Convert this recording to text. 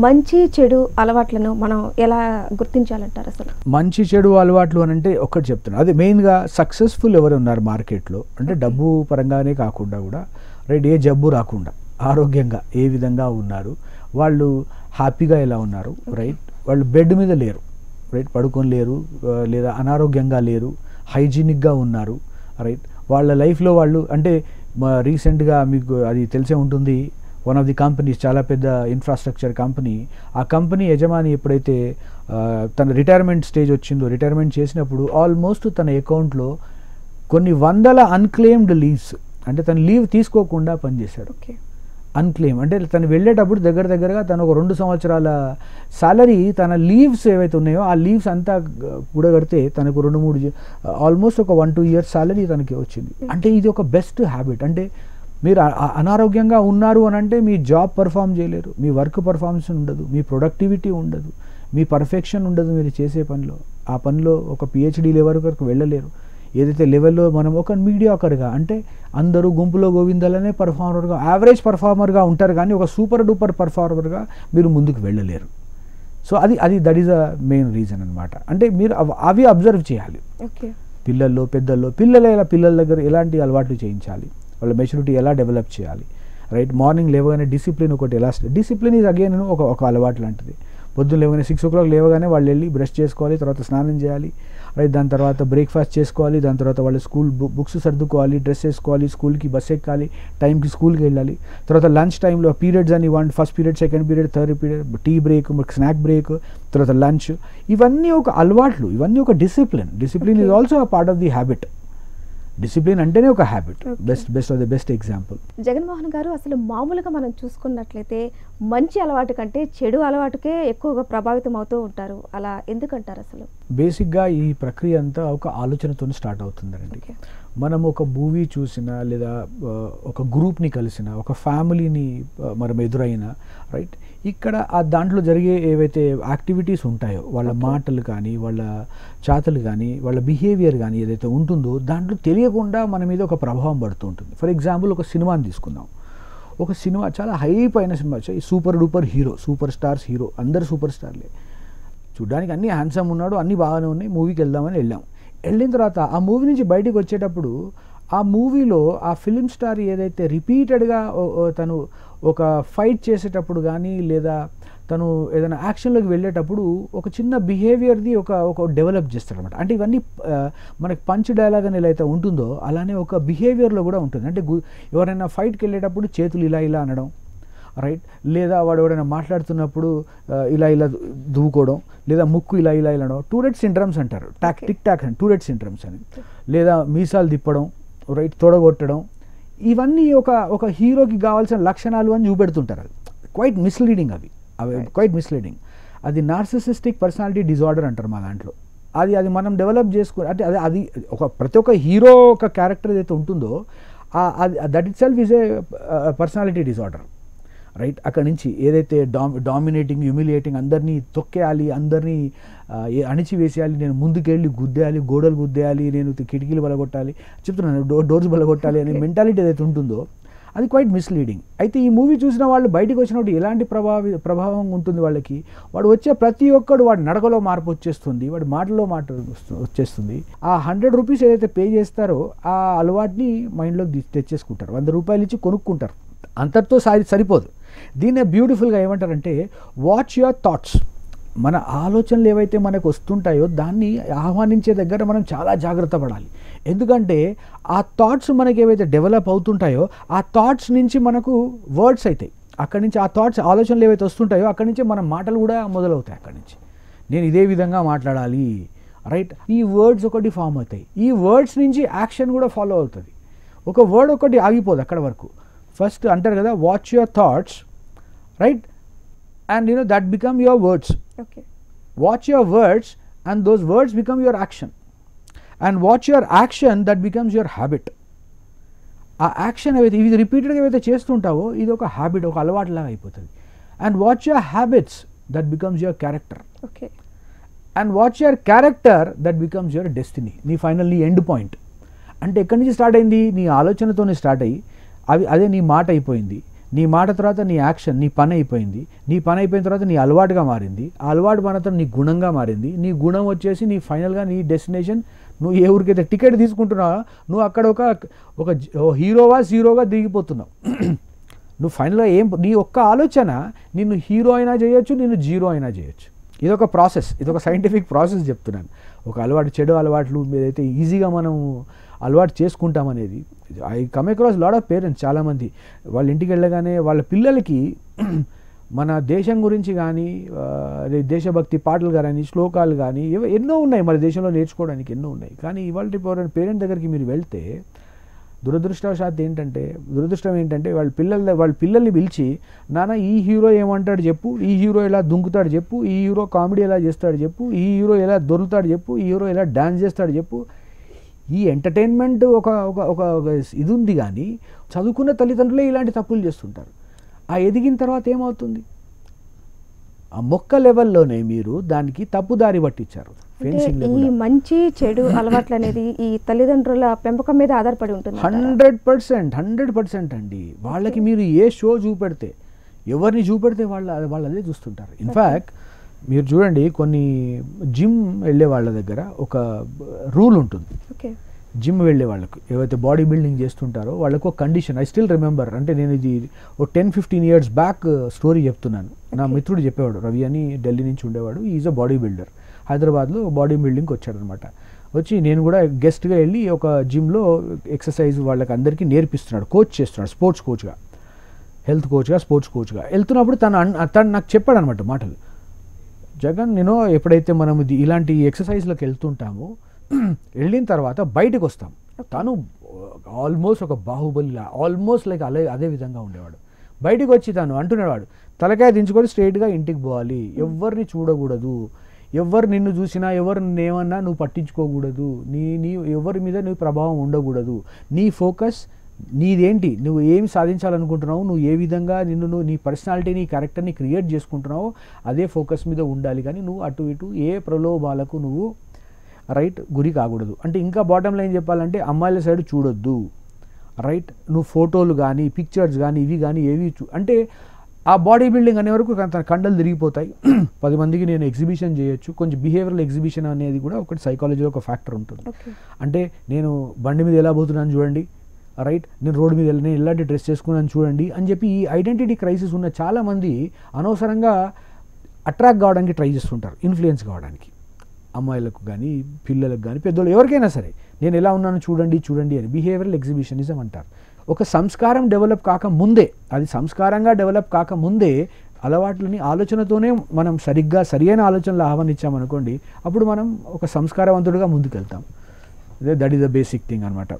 మంచి చెడు అలవాట్లను మనం ఎలా గుర్తించాలంటారు అసలు? మంచి చెడు అలవాట్లు అని అంటే ఒక్కటి చెప్తున్నాను, అదే మెయిన్గా సక్సెస్ఫుల్ ఎవరు ఉన్నారు మార్కెట్లో అంటే డబ్బు పరంగానే కాకుండా కూడా రైట్, ఏ జబ్బు రాకుండా ఆరోగ్యంగా ఏ విధంగా ఉన్నారు, వాళ్ళు హ్యాపీగా ఎలా ఉన్నారు, రైట్, వాళ్ళు బెడ్ మీద లేరు, రైట్, పడుకొని లేరు, లేదా అనారోగ్యంగా లేరు, హైజీనిక్గా ఉన్నారు, రైట్, వాళ్ళ లైఫ్లో వాళ్ళు అంటే రీసెంట్గా మీకు అది తెలిసే ఉంటుంది, వన్ ఆఫ్ ది కంపెనీస్ చాలా పెద్ద ఇన్ఫ్రాస్ట్రక్చర్ కంపెనీ, ఆ కంపెనీ యజమాని ఎప్పుడైతే తన రిటైర్మెంట్ స్టేజ్ వచ్చిందో, రిటైర్మెంట్ చేసినప్పుడు ఆల్మోస్ట్ తన అకౌంట్లో కొన్ని వందల అన్క్లెయిమ్డ్ లీవ్స్, అంటే తను లీవ్ తీసుకోకుండా పనిచేశాడు. అన్క్లెయిమ్ అంటే తను వెళ్ళేటప్పుడు దగ్గరగా తను ఒక 2 సంవత్సరాల సాలరీ తన లీవ్స్ ఏవైతే ఉన్నాయో ఆ లీవ్స్ అంతా కూడగడితే తనకు 2-3 ఆల్మోస్ట్ ఒక 1-2 ఇయర్స్ సాలరీ తనకి వచ్చింది. అంటే ఇది ఒక బెస్ట్ హ్యాబిట్. అంటే మీరు అనారోగ్యంగా ఉన్నారు అని అంటే మీ జాబ్ పర్ఫామ్ చేయలేరు, మీ వర్క్ పర్ఫార్మెన్స్ ఉండదు, మీ ప్రొడక్టివిటీ ఉండదు, మీ పర్ఫెక్షన్ ఉండదు మీరు చేసే పనిలో. ఆ పనిలో ఒక పిహెచ్డి లెవెల్ వరకు వెళ్ళలేరు. ఏదైతే లెవెల్లో మనం ఒక మీడియాకర్గా అంటే అందరూ గుంపులో గోవిందాలనే పర్ఫార్మర్గా, యావరేజ్ పర్ఫార్మర్గా ఉంటారు, కానీ ఒక సూపర్ డూపర్ పర్ఫార్మర్గా మీరు ముందుకు వెళ్ళలేరు. So that is a main reason అనమాట. అంటే మీరు అవి అబ్జర్వ్ చేయాలి పిల్లల్లో, పెద్దల్లో. పిల్లల దగ్గర ఎలాంటి అలవాట్లు చేయించాలి, వాళ్ళ మెచ్యూరిటీ ఎలా డెవలప్ చేయాలి, రైట్. మార్నింగ్ లేవగానే డిసిప్లిన్ ఒకటి ఎలా, డిసిప్లిన్ ఈజ్ అగైన్ ఒక అలవాటు లాంటిది. పొద్దున్న లేవగానే 6 o'clock లేవగానే వాళ్ళు వెళ్ళి బ్రష్ చేసుకోవాలి, తర్వాత స్నానం చేయాలి, రైట్, దాని తర్వాత బ్రేక్ఫాస్ట్ చేసుకోవాలి, దాని తర్వాత వాళ్ళు స్కూల్ బుక్స్ సర్దుకోవాలి, డ్రెస్ వేసుకోవాలి, స్కూల్కి బస్ ఎక్కాలి, టైంకి స్కూల్కి వెళ్ళాలి, తర్వాత లంచ్ టైంలో పీరియడ్స్ అని first period, second period, third period, tea break, snack break, తర్వాత లంచ్, ఇవన్నీ ఒక అలవాట్లు, ఇవన్నీ ఒక discipline. Discipline is also a part of the habit. Discipline అంటేనే ఒక habit. Best of the best example. Jaganmohan garu, అసలు మామూలుగా మనం చూసుకున్నట్లయితే మంచి అలవాటు కంటే చెడు అలవాటుకే ఎక్కువగా ప్రభావితం అవుతూ ఉంటారు. అలా ఎందుకంటారు అసలు? బేసిక్గా ఈ ప్రక్రియ అంతా ఒక ఆలోచనతో స్టార్ట్ అవుతుందండి. మనం ఒక మూవీ చూసినా, లేదా ఒక గ్రూప్ని కలిసిన, ఒక ఫ్యామిలీని మనం ఎదురైనా, రైట్, ఇక్కడ ఆ దాంట్లో జరిగే ఏవైతే యాక్టివిటీస్ ఉంటాయో, వాళ్ళ మాటలు కానీ, వాళ్ళ చేతలు కానీ, వాళ్ళ బిహేవియర్ కానీ ఏదైతే ఉంటుందో దాంట్లో తెలియకుండా మన మీద ఒక ప్రభావం పడుతూ ఉంటుంది. ఫర్ ఎగ్జాంపుల్ ఒక సినిమాని తీసుకుందాం. ఒక సినిమా చాలా హైప్ అయిన cinema, super duper hero, super stars hero, అందరు సూపర్ స్టార్లే, చూడ్డానికి అన్నీ హ్యాండ్సమ్ ఉన్నాడు, అన్నీ బాగానే ఉన్నాయి, మూవీకి వెళ్దామని వెళ్ళిన తర్వాత ఆ మూవీ నుంచి బయటికి వచ్చేటప్పుడు ఆ మూవీలో ఆ ఫిలిం స్టార్ ఏదైతే రిపీటెడ్గా తను ఒక ఫైట్ చేసేటప్పుడు కానీ, లేదా తను ఏదైనా యాక్షన్లోకి వెళ్ళేటప్పుడు ఒక చిన్న బిహేవియర్ది ఒక డెవలప్ చేస్తారనమాట. అంటే ఇవన్నీ మనకి పంచ్ డైలాగ్ అని ఎలా అయితే ఉంటుందో అలానే ఒక బిహేవియర్లో కూడా ఉంటుంది. అంటే ఎవరైనా ఫైట్కి వెళ్ళేటప్పుడు చేతులు ఇలా అనడం, రైట్, లేదా వాడు ఎవరైనా మాట్లాడుతున్నప్పుడు ఇలా దువ్వుకోవడం, లేదా ముక్కు ఇలా అనడం, టూరెట్ సిండ్రమ్స్ అంటారు, టిక్ టాక్ అని, టూరెట్ సిండ్రమ్స్ అని, లేదా మీసాలు తిప్పడం, రైట్, తొడగొట్టడం, ఇవన్నీ ఒక హీరోకి కావాల్సిన లక్షణాలు అని చూపెడుతుంటారు. అది క్వైట్ మిస్లీడింగ్, అవి క్వైట్ మిస్లీడింగ్. అది నార్సిసిస్టిక్ పర్సనాలిటీ డిజార్డర్ అంటారు మా దాంట్లో. అది మనం డెవలప్ చేసుకుని, అంటే అది ప్రతి ఒక్క హీరో ఒక క్యారెక్టర్ ఏదైతే ఉంటుందో that it self is a personality disorder, right. అక్కడి నుంచి ఏదైతే డామినేటింగ్, హ్యూమిలియేటింగ్, అందరినీ తొక్కేయాలి, అందరినీ అణిచివేసేయాలి, నేను ముందుకెళ్ళి గుద్దేయాలి, గోడలు గుద్దేయాలి, నేను కిటికీలు బలగొట్టాలి, చెప్తున్నాను డోర్స్ బలగొట్టాలి అనే మెంటాలిటీ ఏదైతే ఉంటుందో అది క్వైట్ మిస్లీడింగ్. అయితే ఈ మూవీ చూసిన వాళ్ళు బయటకు వచ్చినప్పుడు ఎలాంటి ప్రభావం ఉంటుంది వాళ్ళకి, వాడు వచ్చే ప్రతి ఒక్కడు వాడి నడకలో మార్పు వచ్చేస్తుంది, వాడి మాటలో వచ్చేస్తుంది. ఆ 100 రూపీస్ ఏదైతే పే చేస్తారో ఆ అలవాటుని మైండ్లోకి తెచ్చేసుకుంటారు, 100 రూపాయలు ఇచ్చి కొనుక్కుంటారు. అంతటితో సరిపోదు. దీన్నే బ్యూటిఫుల్గా ఏమంటారంటే వాచ్ యువర్ థాట్స్. మన ఆలోచనలు ఏవైతే మనకు వస్తుంటాయో దాన్ని ఆహ్వానించే దగ్గర మనం చాలా జాగ్రత్త పడాలి. ఎందుకంటే ఆ థాట్స్ మనకి ఏవైతే డెవలప్ అవుతుంటాయో ఆ థాట్స్ నుంచి మనకు వర్డ్స్ అవుతాయి. అక్కడి నుంచి ఆ థాట్స్, ఆలోచనలు ఏవైతే వస్తుంటాయో అక్కడి నుంచి మన మాటలు కూడా మొదలవుతాయి. అక్కడి నుంచి నేను ఇదే విధంగా మాట్లాడాలి, రైట్, ఈ వర్డ్స్ ఒకటి ఫామ్ అవుతాయి. ఈ వర్డ్స్ నుంచి యాక్షన్ కూడా ఫాలో అవుతుంది. ఒక వర్డ్ ఒకటి ఆగిపోదు అక్కడ వరకు. ఫస్ట్ అంటారు కదా, watch your thoughts, right, and that become your words. Watch your words and those words become your action, and watch your action, that becomes your habit. ఆ యాక్షన్ ఏవైతే ఇది రిపీటెడ్గా ఏవైతే చేస్తుంటావో ఇది ఒక హ్యాబిట్, ఒక అలవాటు లాగా అయిపోతుంది. And watch your habits, that becomes your character. And watch your character, that becomes your destiny, నీ ఫైనల్, నీ ఎండ్ పాయింట్. అంటే ఎక్కడి నుంచి స్టార్ట్ అయింది, నీ ఆలోచనతోనే స్టార్ట్ అయ్యి అదే నీ మాట అయిపోయింది, నీ మాట తర్వాత నీ యాక్షన్, నీ పని అయిపోయింది. నీ పని అయిపోయిన తర్వాత నీ అలవాటుగా మారింది. ఆ అలవాటు మన తర్వాత నీ గుణంగా మారింది. నీ గుణం వచ్చేసి నీ ఫైనల్గా నీ డెస్టినేషన్, నువ్వు ఏ ఊరికైతే టికెట్ తీసుకుంటున్నావో నువ్వు అక్కడ ఒక హీరోవా జీరోగా దిగిపోతున్నావు. నువ్వు ఫైనల్గా నీ ఒక్క ఆలోచన నిన్ను హీరో అయినా చేయొచ్చు, నిన్ను జీరో అయినా చేయొచ్చు. ఇదొక ప్రాసెస్, ఇదొక సైంటిఫిక్ ప్రాసెస్ చెప్తున్నాను. ఒక అలవాటు, చెడు అలవాట్లు మీరైతే ఈజీగా మనం అలవాటు చేసుకుంటామనేది. I come across lot of parents, చాలామంది వాళ్ళ ఇంటికి వెళ్ళగానే వాళ్ళ పిల్లలకి మన దేశం గురించి కానీ, దేశభక్తి పాటలు కానీ, శ్లోకాలు కానీ ఎన్నో ఉన్నాయి మన దేశంలో నేర్చుకోవడానికి, ఎన్నో ఉన్నాయి. కానీ ఇవాళ పేరెంట్ దగ్గరికి మీరు వెళ్తే దురదృష్టం ఏంటంటే వాళ్ళ పిల్లల్ని పిలిచి, నాన్న ఈ హీరో ఏమంటాడు చెప్పు, ఈ హీరో ఎలా దుంకుతాడు చెప్పు, ఈ హీరో కామెడీ ఎలా చేస్తాడు చెప్పు, ఈ హీరో ఎలా దొరుకుతాడు చెప్పు, ఈ హీరో ఎలా డాన్స్ చేస్తాడు చెప్పు. ఈ ఎంటర్టైన్మెంట్ ఒక ఇది ఉంది, కానీ చదువుకున్న తల్లిదండ్రులే ఇలాంటి తప్పులు చేస్తుంటారు. ఆ ఎదిగిన తర్వాత ఏమవుతుంది? ఆ మొక్క లెవెల్లోనే మీరు దానికి తప్పుదారి పట్టించారు. ఈ మంచి చెడు అలవాట్లు అనేది ఈ తల్లిదండ్రుల పెంపకం మీద ఆధారపడి ఉంటుంది. 100% అండి. వాళ్ళకి మీరు ఏ షో చూపెడితే, ఎవరిని చూపెడితే వాళ్ళు అదే చూస్తుంటారు. ఇన్ఫ్యాక్ట్ మీరు చూడండి, కొన్ని జిమ్ వెళ్ళే వాళ్ళ దగ్గర ఒక రూల్ ఉంటుంది. జిమ్ వెళ్ళే వాళ్ళకు ఏవైతే బాడీ బిల్డింగ్ చేస్తుంటారో వాళ్ళకు ఒక కండిషన్, ఐ స్టిల్ రిమెంబర్. అంటే నేను ఇది ఒక 10-15 years బ్యాక్ స్టోరీ చెప్తున్నాను. నా మిత్రుడు చెప్పేవాడు, రవి అని, ఢిల్లీ నుంచి ఉండేవాడు. Is a body builder. హైదరాబాద్లో బాడీ బిల్డింగ్కి వచ్చాడనమాట. వచ్చి నేను కూడా గెస్ట్గా వెళ్ళి ఒక జిమ్లో ఎక్సర్సైజ్ వాళ్ళకి అందరికీ నేర్పిస్తున్నాడు, కోచ్ చేస్తున్నాడు, స్పోర్ట్స్ కోచ్గా, హెల్త్ కోచ్గా, స్పోర్ట్స్ కోచ్గా. వెళ్తున్నప్పుడు తను నాకు చెప్పాడు అనమాట మాటలు. జగన్, నేను ఎప్పుడైతే మనం ఇలాంటి ఎక్సర్సైజ్లకు వెళ్తుంటామో, వెళ్ళిన తర్వాత బయటకు వస్తాం, తను ఆల్మోస్ట్ ఒక బాహుబలిలా, ఆల్మోస్ట్ లైక్ అదే విధంగా ఉండేవాడు. బయటకు వచ్చి తను అంటునేవాడు, తలకాయ దించుకొని స్ట్రైట్గా ఇంటికి పోవాలి, ఎవరిని చూడకూడదు, ఎవరు నిన్ను చూసినా, ఎవరు ఏమన్నా నువ్వు పట్టించుకోకూడదు, నీ ఎవరి మీద నువ్వు ప్రభావం ఉండకూడదు, నీ ఫోకస్ నీదేంటి, నువ్వు ఏమి సాధించాలనుకుంటున్నావు, నువ్వు ఏ విధంగా నీ పర్సనాలిటీని, క్యారెక్టర్ని క్రియేట్ చేసుకుంటున్నావో అదే ఫోకస్ మీద ఉండాలి, కానీ నువ్వు అటు ఇటు ఏ ప్రలోభాలకు నువ్వు గురి కాకూడదు. అంటే ఇంకా బాటమ్ లైన్ చెప్పాలంటే అమ్మాయిల సైడ్ చూడొద్దు. నువ్వు ఫోటోలు కానీ, పిక్చర్స్ కానీ, ఇవి కానీ ఏవి అంటే ఆ బాడీ బిల్డింగ్ అనే వరకు తన కండలు తిరిగిపోతాయి. 10 మందికి నేను ఎగ్జిబిషన్ చేయొచ్చు. కొంచెం బిహేవియరల్ ఎగ్జిబిషన్ అనేది కూడా ఒకటి సైకాలజీలో ఒక ఫ్యాక్టర్ ఉంటుంది. అంటే నేను బండి మీద ఎలా పోతున్నాను చూడండి, నేను రోడ్డు మీద నేను ఎలాంటి డ్రెస్ చేసుకున్నాను చూడండి అని చెప్పి ఈ ఐడెంటిటీ క్రైసిస్ ఉన్న చాలామంది అనవసరంగా అట్రాక్ట్ కావడానికి ట్రై చేస్తుంటారు, ఇన్ఫ్లుయెన్స్ కావడానికి. అమ్మాయిలకు కానీ, పిల్లలకు కానీ, పెద్దోళ్ళు ఎవరికైనా సరే నేను ఎలా ఉన్నాను చూడండి అని బిహేవియరల్ ఎగ్జిబిషనిజం అంటారు. ఒక సంస్కారం డెవలప్ కాకముందే, అది సంస్కారంగా డెవలప్ కాకముందే అలవాట్లని ఆలోచనతోనే మనం సరియైన ఆలోచనలు ఆహ్వానించామనుకోండి, అప్పుడు మనం ఒక సంస్కారవంతుడిగా ముందుకెళ్తాం. That is the basic thing అనమాట.